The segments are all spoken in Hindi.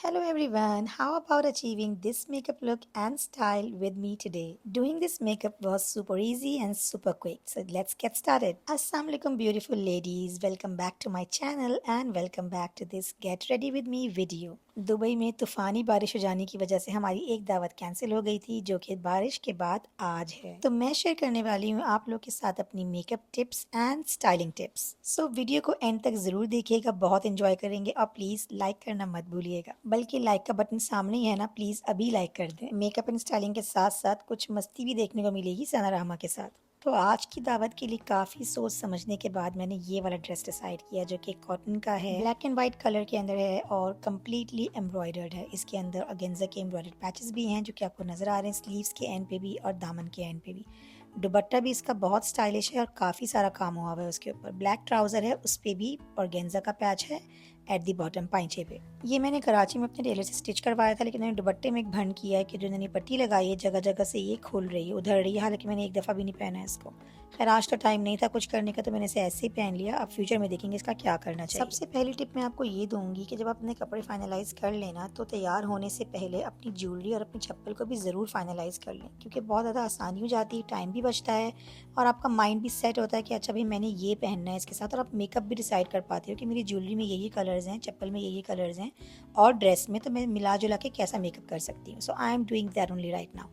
Hello everyone, how about achieving this makeup look and style with me today? Doing this makeup was super easy and super quick, so let's get started. Assalamu alaikum beautiful ladies, welcome back to my channel and welcome back to this get ready with me video. Dubai में तूफानी बारिश हो जाने की वजह से हमारी एक दावत कैंसिल हो गई थी जो कि बारिश के बाद आज है। तो मैं शेयर करने वाली हूँ आप लोग के साथ अपनी makeup tips and styling tips. So video को एंड तक जरूर देखिएगा, बहुत एंजॉय करेंगे और प्लीज लाइक करना मत भूलिएगा। बल्कि लाइक का बटन सामने ही है ना, प्लीज अभी लाइक कर दें। मेकअप एंड स्टाइलिंग के साथ साथ कुछ मस्ती भी देखने को मिलेगी सना रहमा के साथ। तो आज की दावत के लिए काफ़ी सोच समझने के बाद मैंने ये वाला ड्रेस डिसाइड किया जो कि कॉटन का है, ब्लैक एंड वाइट कलर के अंदर है और कम्प्लीटली एम्ब्रॉयडर्ड है। इसके अंदर अगेंजा के एम्ब्रॉयडर्ड पैचेस भी हैं जो कि आपको नज़र आ रहे हैं स्लीव्स के एंड पे भी और दामन के एंड पे भी। दुपट्टा भी इसका बहुत स्टाइलिश है और काफ़ी सारा काम हुआ हुआ है उसके ऊपर। ब्लैक ट्राउज़र है, उस पर भी ऑर्गेन्जा का पैच है एट दी बॉटम पाइंचे पे। ये मैंने कराची में अपने टेलर से स्टिच करवाया था, लेकिन मैंने दुपट्टे में एक भंड किया है कि जो मैंने पट्टी लगाई है जगह जगह से ये खुल रही है, उधड़ रही है। हालांकि मैंने एक दफ़ा भी नहीं पहना है इसको। खैर आज तो टाइम नहीं था कुछ करने का, तो मैंने इसे ऐसे ही पहन लिया। अब फ्यूचर में देखेंगे इसका क्या करना चाहिए। सबसे पहली टिप मैं आपको ये दूंगी कि जब आप अपने कपड़े फाइनलाइज कर लेना तो तैयार होने से पहले अपनी ज्वेलरी और अपनी चप्पल को भी ज़रूर फाइनलाइज कर लें, क्योंकि बहुत ज़्यादा आसानी हो जाती है, टाइम भी बचता है और आपका माइंड भी सेट होता है कि अच्छा भाई मैंने ये पहनना है इसके साथ। और आप मेकअप भी डिसाइड कर पाते हो कि मेरी ज्वेलरी में ये कलर्स हैं, चप्पल में ये कलर्स हैं और ड्रेस में तो मैं मिला जुला के कैसा मेकअप कर सकती हूँ। So I am doing that only right now.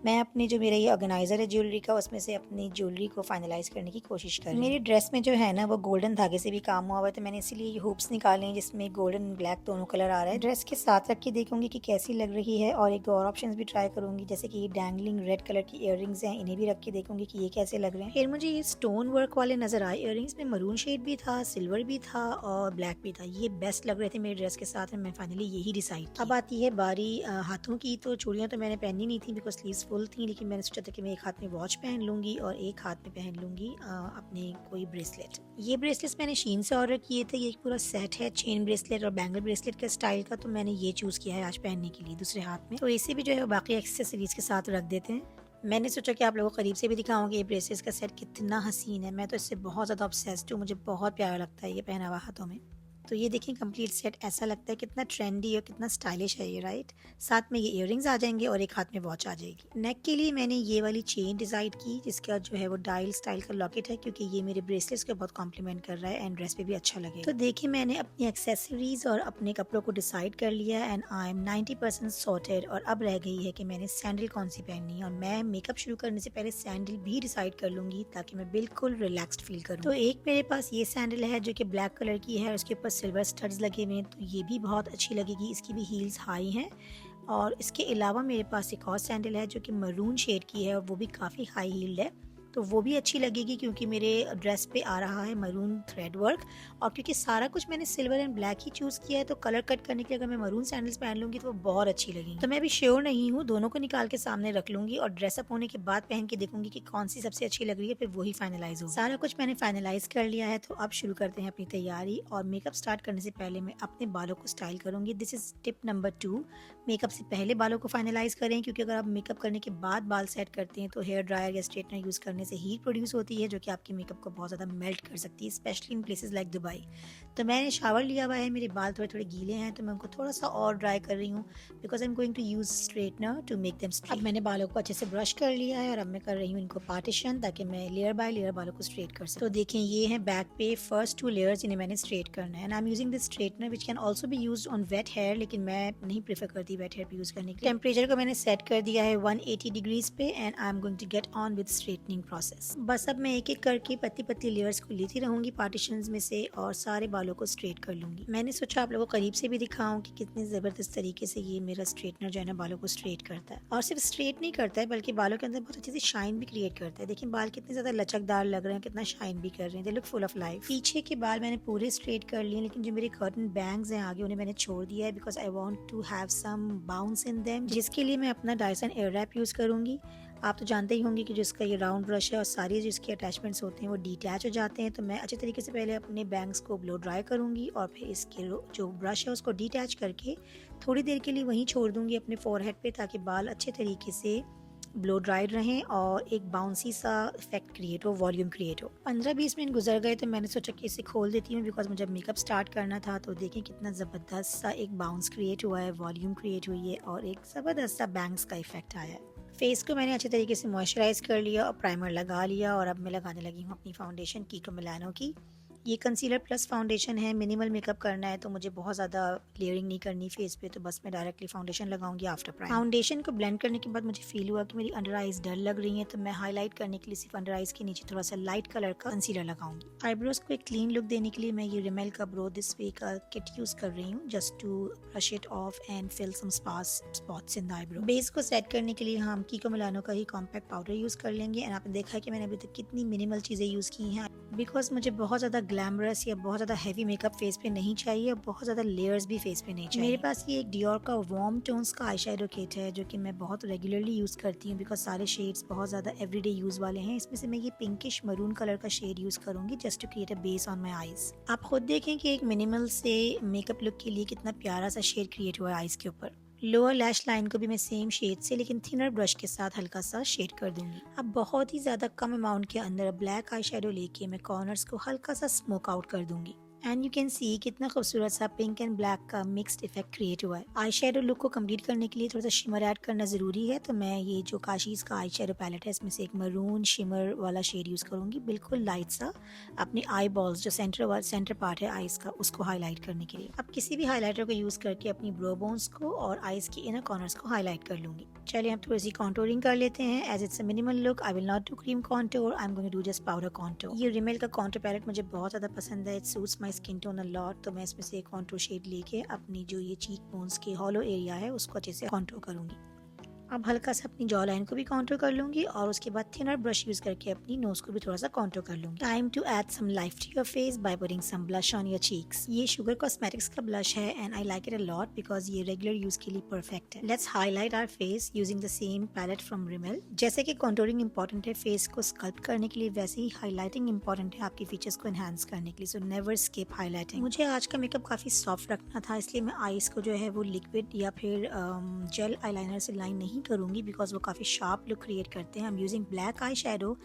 मैं अपने जो मेरा ये ऑर्गेनाइजर है ज्वेलरी का, उसमें से अपनी ज्वेलरी को फाइनलाइज करने की कोशिश कर रही हूँ। मेरी ड्रेस में जो है ना वो गोल्डन धागे से भी काम हुआ हुआ है, तो मैंने इसीलिए ये हुप्स निकाले हैं जिसमें गोल्डन ब्लैक दोनों कलर आ रहा है। ड्रेस के साथ रख के देखूंगी कि कैसी लग रही है और एक दो और ऑप्शंस भी ट्राई करूंगी, जैसे कि ये डैंगलिंग रेड कलर की इयररिंग्स हैं, इन्हें भी रख के देखूंगी कि ये कैसे लग रहे हैं। फिर मुझे ये स्टोन वर्क वाले नजर आए इयररिंग्स में, मरून शेड भी था, सिल्वर भी था और ब्लैक भी था। ये बेस्ट लग रहे थे मेरे ड्रेस के साथ, मैं फाइनली यही डिसाइड की। अब आती है बारी हाथों की। तो चूड़ियाँ तो मैंने पहनी नहीं थी बिकॉज स्लीव्स फुल थी, लेकिन मैंने सोचा था कि मैं एक हाथ में वॉच पहन लूंगी और एक हाथ में पहन लूंगी अपने कोई ब्रेसलेट। ये ब्रेसलेट्स मैंने शीन से ऑर्डर किए थे। ये एक पूरा सेट है चेन ब्रेसलेट और बैंगल ब्रेसलेट का स्टाइल का, तो मैंने ये चूज किया है आज पहनने के लिए दूसरे हाथ में। तो इसे भी जो है बाकी एक्सेसरीज के साथ रख देते हैं। मैंने सोचा कि आप लोगों को करीब से भी दिखाऊंगी ये ब्रेसलेट्स का सेट कितना हसीन है। मैं तो इससे बहुत ज़्यादा ऑब्सेस्ड हूँ, मुझे बहुत प्यारा लगता है ये पहना हुआ हाथों में। तो ये देखिए कंप्लीट सेट ऐसा लगता है कितना ट्रेंडी और कितना स्टाइलिश है ये, राइट। साथ में ये इयररिंग्स आ जाएंगे और एक हाथ में वॉच आ जाएगी। नेक के लिए मैंने ये वाली चेन डिसाइड की जिसका जो है वो डायल स्टाइल का लॉकेट है, क्योंकि ये मेरे ब्रेसलेट्स को बहुत कॉम्प्लीमेंट कर रहा है एंड ड्रेस पे भी अच्छा लगेगा। तो देखिए मैंने अपनी एक्सेसरीज और अपने कपड़ों को डिसाइड कर लिया एंड आई एम 90% सॉर्टेड। और अब रह गई है कि मैंने सैंडल कौन सी पहननी है, और मैं मेकअप शुरू करने से पहले सैंडल भी डिसाइड कर लूंगी ताकि मैं बिल्कुल रिलैक्स्ड फील करूँ। तो एक मेरे पास ये सैंडल है जो कि ब्लैक कलर की है, उसके ऊपर सिल्वर स्टड्स लगे हुए हैं, तो ये भी बहुत अच्छी लगेगी। इसकी भी हील्स हाई हैं। और इसके अलावा मेरे पास एक और सैंडल है जो कि मरून शेड की है और वो भी काफ़ी हाई हील्ड है, तो वो भी अच्छी लगेगी क्योंकि मेरे ड्रेस पे आ रहा है मरून थ्रेड वर्क। और क्योंकि सारा कुछ मैंने silver and black he choose किया है, तो कलर कट करने के लिए अगर मैं मरून सैंडल्स पहन लूँगी तो वो बहुत अच्छी लगेंगी। तो मैं अभी श्योर नहीं हूँ, दोनों को निकाल के सामने रख लूँगी और ड्रेसअप होने के बाद पहन के देखूंगी कि कौन सी सबसे अच्छी लग रही है, फिर वही फाइनलाइज होगी। सारा कुछ मैंने फाइनलाइज कर लिया है, तो अब शुरू करते हैं अपनी तैयारी। और मेकअप स्टार्ट करने से पहले मैं अपने बालों को स्टाइल करूँगी। This is tip number 2। Makeup से पहले बालों को फाइनलाइज करें, क्योंकि अगर आप मेकअप करने के बाद बाल सेट करते हैं तो हेयर ड्रायर या स्ट्रेटनर यूज़ करने से हीट प्रोड्यूस होती है जो कि आपके मेकअप को बहुत ज़्यादा मेल्ट कर सकती है, specially in places like Dubai. तो मैंने शावर लिया हुआ है, मेरे बाल थोड़े थोड़े गीले हैं, तो मैं उनको थोड़ा सा और ड्राई कर रही हूँ because I am going to use straightener to make them straight. अब मैंने बालों को अच्छे से ब्रश कर लिया है और अब मैं कर रही हूँ इनको पार्टीशन, ताकि मैं लेयर बाय लेयर बालों को स्ट्रेट कर सकूँ। तो देखें ये है बैक पे फर्स्ट 2 लेयर्स, इन्हें मैंने स्ट्रेट करना है। And I am using this straightener which can also be use on wet hair, लेकिन मैं नहीं प्रेफर करती वेट हेयर पे यूज़ करने के लिए। टेम्परेचर को मैंने सेट कर दिया है 180 डिग्रीज पे and I am going to get on with straightening process. बस अब मैं एक एक करके पतली पतली लेयर्स को लेती रहूंगी पार्टीशंस में से और सारे बालों को स्ट्रेट कर लूंगी। मैंने सोचा आप लोगों को करीब से भी दिखाऊं कि कितनी ज़बरदस्त तरीके से ये मेरा स्ट्रेटनर जो है ना बालों को स्ट्रेट करता है। और सिर्फ स्ट्रेट नहीं करता है बल्कि बालों के अंदर बहुत अच्छी सी शाइन भी क्रिएट करता है। देखिए बाल कितने ज़्यादा लचकदार लग रहे हैं, कितना शाइन भी कर रहे हैं, they look full of life. पीछे के बाल मैंने पूरे स्ट्रेट कर लिए, लेकिन जो मेरे कर्टन बैंग्स हैं आगे उन्हें मैंने छोड़ दिया है because I want to have some bounce in them, जिसके लिए मैं अपना डायसन एयर रैप यूज़ करूँगी। आप तो जानते ही होंगे कि जिसका ये राउंड ब्रश है और सारी जिसके अटैचमेंट्स होते हैं वो डिटैच हो जाते हैं। तो मैं अच्छे तरीके से पहले अपने बैंग्स को ब्लो ड्राई करूँगी और फिर इसके जो ब्रश है उसको डिटैच करके थोड़ी देर के लिए वहीं छोड़ दूँगी अपने फोरहेड पे, ताकि बाल अच्छे तरीके से ब्लो ड्राइड रहें और एक बाउंसी सा इफेक्ट क्रिएट हो, वॉल्यूम क्रिएट हो। 15-20 मिनट गुजर गए तो मैंने सोचा कि इसे खोल देती हूँ बिकॉज मुझे मेकअप स्टार्ट करना था। तो देखें कितना ज़बरदस्त सा एक बाउंस क्रिएट हुआ है, वॉल्यूम क्रिएट हुई है और एक ज़बरदस्त सा बैंग्स का इफेक्ट आया है। फेस को मैंने अच्छे तरीके से मॉइस्चराइज कर लिया और प्राइमर लगा लिया और अब मैं लगाने लगी हूँ अपनी फाउंडेशन कीको मिलानो की। ये कंसीलर प्लस फाउंडेशन है। मिनिमल मेकअप करना है तो मुझे बहुत ज़्यादा लेयरिंग नहीं करनी फेस पे, तो बस मैं डायरेक्टली फाउंडेशन लगाऊंगी आफ्टर प्राइमर। फाउंडेशन को ब्लेंड करने के बाद मुझे फील हुआ कि मेरी अंडर आइज डल लग रही हैं, तो मैं हाईलाइट करने के लिए सिर्फ अंडर आइज के नीचे थोड़ा सा लाइट कलर का कंसीलर लगाऊंगी। आईब्रोज को एक क्लीन लुक देने के लिए मैं ये रिमेल का ब्रो दिस वे का किट यूज़ कर रही हूँ just to brush it off and fill some spots in the eyebrow. Base को सेट करने के लिए हम कीको मिलानो का ही कॉम्पैक्ट पाउडर यूज़ कर लेंगे। एंड आपने देखा है कि मैंने अभी तक कितनी मिनिमल चीज़ें यूज़ की हैं बिकॉज मुझे बहुत ज़्यादा ग्लैमरस या बहुत ज़्यादा हैवी मेकअप फेस पे नहीं चाहिए और बहुत ज़्यादा लेयर्स भी फेस पे नहीं चाहिए। मेरे पास ये एक डियोर का वार्म टोन्स का आई शेडो किट है जो कि मैं बहुत रेगुलरली यूज़ करती हूँ बिकॉज सारे शेड्स बहुत ज़्यादा एवरीडे यूज़ वाले हैं। इसमें से मैं ये पिंकिश मरून कलर का शेड यूज़ करूँगी just to create a base on my eyes. आप खुद देखें कि एक मिनिमल से मेकअप लुक के लिए कितना प्यारा सा शेड क्रिएट हुआ है आईज के ऊपर। लोअर लैश लाइन को भी मैं सेम शेड से लेकिन थिनर ब्रश के साथ हल्का सा शेड कर दूंगी। अब बहुत ही ज़्यादा कम अमाउंट के अंदर ब्लैक आई शेडो लेके मैं कॉर्नर्स को हल्का सा स्मोक आउट कर दूंगी। एंड यू कैन सी कितना खूबसूरत सा पिंक एंड ब्लैक का मिक्स्ड इफेक्ट क्रिएट हुआ है। आई शेडो लुक को कंप्लीट करने के लिए थोड़ा सा शिमर ऐड करना ज़रूरी है, तो मैं ये जो काशीज का आई शेडो पैलेट है इसमें से एक मरून शिमर वाला शेड यूज़ करूँगी, बिल्कुल लाइट सा अपनी आई बॉल्स जो सेंटर पार्ट है आईज का उसको हाईलाइट करने के लिए। अब किसी भी हाईलाइटर को यूज़ करके अपनी ब्रो बोन्स को और आईज की इनर कॉर्नर्स को हाईलाइट कर लूँगी। चलिए हम थोड़ी सी कॉन्टोरिंग कर लेते हैं। As it's a minimal look I will not do cream contour, I am going to do just powder contour. ये रिमेल का कॉन्टोर पैलेट मुझे बहुत ज़्यादा पसंद है, it suits my skin tone a lot. तो मैं इसमें से एक कॉन्टूर शेड लेके अपनी जो ये चीक बोन्स के हॉलो एरिया है उसको अच्छे से कॉन्टूर करूंगी। अब हल्का सा अपनी जॉ लाइन को भी कॉन्टूर कर लूंगी और उसके बाद थिनर ब्रश यूज करके अपनी नोज को भी थोड़ा सा कॉन्टूर कर लूंगी। Time to add some life to your face by putting some blush on your cheeks. ये शुगर कॉस्मेटिक्स का ब्लश है and I like it a lot because ये रेगुलर यूज के लिए परफेक्ट है। Let's highlight our face using the same palette from Rimmel. जैसे कि कॉन्टूरिंग इंपॉर्टेंट है फेस को स्कल्प करने के लिए, वैसे ही हाईलाइटिंग इंपॉर्टेंट है आपकी फीचर्स को एनहांस करने के लिए। So never skip highlighting. मुझे आज का मेकअप काफी सॉफ्ट रखना था, इसलिए मैं आईज को जो है वो लिक्विड या फिर जेल आईलाइनर से लाइन नहीं करूंगी बिकॉज वो काफ़ी शार्प लुक क्रिएट करते हैं। I am using black eye shadow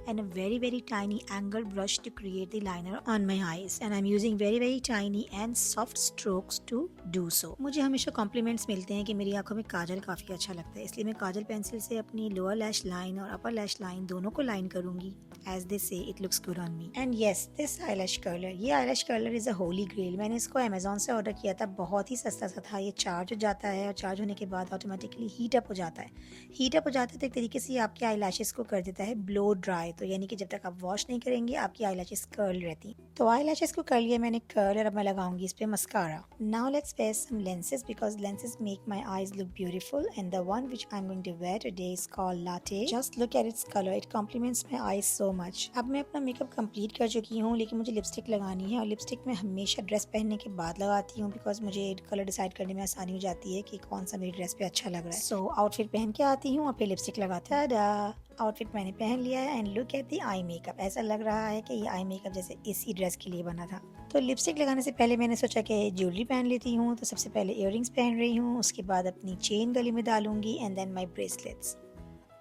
and a very tiny angle brush to create the liner on my eyes and I am using very tiny and soft strokes to do so. मुझे हमेशा कॉम्प्लीमेंट्स मिलते हैं कि मेरी आंखों में काजल काफ़ी अच्छा लगता है, इसलिए मैं काजल पेंसिल से अपनी लोअर लैश लाइन और अपर लैश लाइन दोनों को लाइन करूंगी। As they say it looks good on me. And yes this eyelash curler, ये eyelash curler is a holy grail. मैंने इसको अमेजोन से ऑर्डर किया था, बहुत ही सस्ता सा था। ये चार्ज हो जाता है और चार्ज होने के बाद ऑटोमेटिकली हीट अप हो जाता है। हीट अप हो जाता है तो एक तरीके से आपके आई लैशेस को कर देता है ब्लो ड्राई, तो यानी कि जब तक आप वॉश नहीं करेंगे आपकी आई लैशेस कर्ल रहती। तो आई लैशेस को कर लिया मैंने कर्ल और अब मैं लगाऊंगी इस पे mascara. Now let's wear some lenses because lenses make my eyes look beautiful and the one which I am going to wear today is called latte. Just look at its colour, it complements my eyes so much. अब मैं अपना मेकअप कंप्लीट कर चुकी हूँ लेकिन मुझे लिपस्टिक लगानी है और लिपस्टिक मैं हमेशा ड्रेस पहनने के बाद लगाती हूँ बिकॉज मुझे कलर डिसाइड करने में आसानी हो जाती है कि कौन सा मेरी ड्रेस पे अच्छा लग रहा है। सो आउटफिट पहन के आती हूँ और फिर लिपस्टिक लगाती हूँ। आउटफिट मैंने पहन लिया है and look at the eye makeup. ऐसा लग रहा है कि ये आई मेकअप जैसे इसी ड्रेस के लिए बना था। तो लिपस्टिक लगाने से पहले मैंने सोचा कि ज्वेलरी पहन लेती हूँ, तो सबसे पहले इयररिंग्स पहन रही हूँ, उसके बाद अपनी चेन गले में डालूंगी एंड देन माई ब्रेसलेट्स।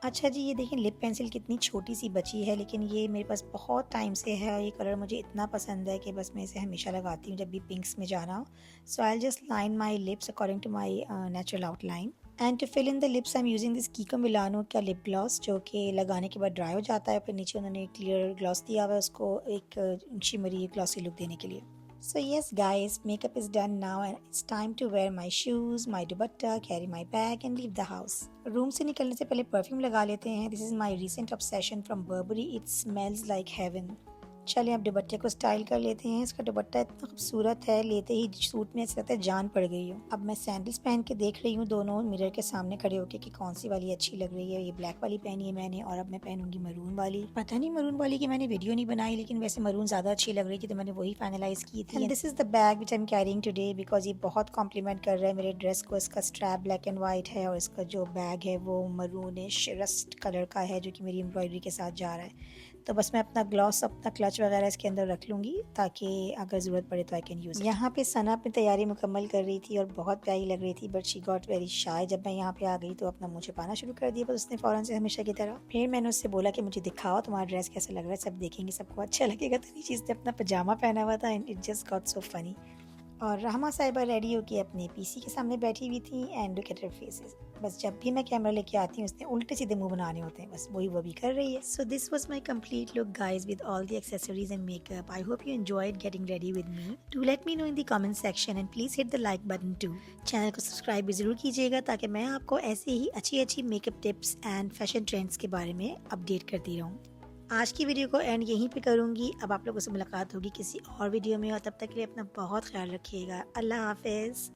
अच्छा जी, ये देखिए लिप पेंसिल कितनी छोटी सी बची है लेकिन ये मेरे पास बहुत टाइम से है और ये कलर मुझे इतना पसंद है कि बस मैं इसे हमेशा लगाती हूँ जब भी पिंक्स में जाना हो। So I just line my lips according to my natural outline and to fill in the lips I am using this Kiko Milano का लिप ग्लॉस जो कि लगाने के बाद ड्राई हो जाता है, फिर नीचे उन्होंने क्लियर ग्लॉस दिया हुआ है उसको एक शिमरी ग्लॉसी लुक देने के लिए। So yes guys, makeup is done now and it's time to wear my shoes, my dupatta, carry my bag and leave the house. Room से निकलने से पहले परफ्यूम लगा लेते हैं। This is my recent obsession from Burberry. It smells like heaven. चलिए अब दुपट्टे को स्टाइल कर लेते हैं। इसका दुपट्टा इतना खूबसूरत है, लेते ही सूट में ऐसा लगता है जान पड़ गई हो। अब मैं सैंडल्स पहन के देख रही हूँ दोनों मिरर के सामने खड़े होके कि कौन सी वाली अच्छी लग रही है। ये ब्लैक वाली पहनी है मैंने और अब मैं पहनूंगी मरून वाली। पता नहीं मरून वाली की मैंने वीडियो नहीं बनाई लेकिन वैसे मरून ज़्यादा अच्छी लग रही थी तो मैंने वही फाइनलाइज की थी। And this is the bag which I am carrying today because ये बहुत कॉम्प्लीमेंट कर रहा है मेरे ड्रेस को। इसका स्ट्रैप ब्लैक एंड वाइट है और इसका जो बैग है वो मरूनिश रस्ट कलर का है जो कि मेरी एम्ब्रॉयडरी के साथ जा रहा है। तो बस मैं अपना ग्लॉस, अपना क्लच वगैरह इसके अंदर रख लूँगी ताकि अगर ज़रूरत पड़े तो आई कैन यूज़। यहाँ पे सना अपनी तैयारी मुकम्मल कर रही थी और बहुत प्यारी लग रही थी, but she got very shy. जब मैं यहाँ पे आ गई तो अपना मुँह छुपाना शुरू कर दिया, बस उसने फ़ौरन से हमेशा की तरह। फिर मैंने उससे बोला कि मुझे दिखाओ तुम्हारा ड्रेस कैसा लग रहा है, सब देखेंगे, सबको अच्छा लगेगा। तो नीचे इसने अपना पजामा पहना हुआ था and it just got so funny. और रहमा साहिबा रेडी होके अपने पीसी के सामने बैठी हुई थी and look at her faces. बस जब भी मैं कैमरा लेके आती हूँ उसने उल्टे सीधे मुंह बनाने होते हैं, बस वही वो भी कर रही है। So this was my complete look guys with all the accessories and makeup. I hope you enjoyed getting ready with me. Do let me know in the comment section and please hit the like button too. Channel को सब्सक्राइब भी जरूर कीजिएगा ताकि मैं आपको ऐसे ही अच्छी अच्छी makeup tips and fashion trends के बारे में अपडेट करती रहूँ। आज की वीडियो को एंड यहीं पे करूँगी। अब आप लोगों से मुलाकात होगी किसी और वीडियो में, और तब तक के लिए अपना बहुत ख्याल रखिएगा। अल्लाह हाफिज़।